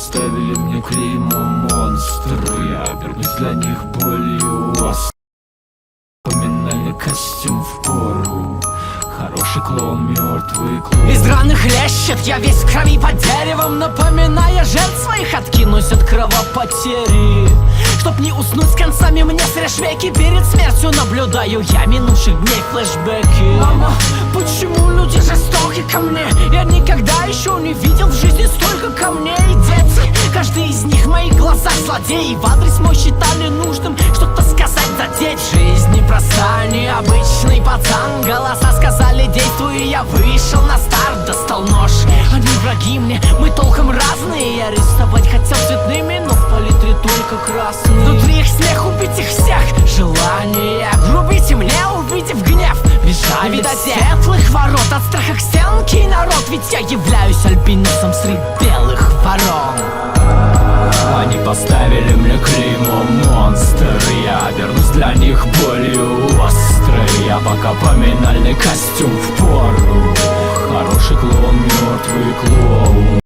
поставили мне клеймо монстр. Я обернусь для них болью острой. Поминальный костюм в пору. Хороший клоун, мертвый клоун. Из раны хлещет, я весь в крови под деревом, напоминая жертв своих, откинусь от кровопотери. Чтоб не уснуть с концами, мне срежь веки. Перед смертью наблюдаю я минувших дней флешбеки. Мама, почему люди жестоки ко мне? Я никогда еще не видел в жизни столько камней. Дети, каждый из них в моих глазах злодей. В адрес мой считали нужным что-то сказать, задеть. Жизнь непроста, необычный пацан. Голоса сказали действуй, и я вышел на старт, достал нож. Они враги мне, мы толком разные. Я рисовать хотел цветными, но в палитре только красный. Внутри их смех, убить их всех. Желание грубите мне, увидев гнев. Бежали видать светлых ворот, от страха к стенке народ. Ведь я являюсь альбиносом среди белых ворон. Они поставили мне клеймо монстр. Я обернусь для них болью острой. Я пока поминальный костюм в пору. Хороший клоун, мертвый клоун.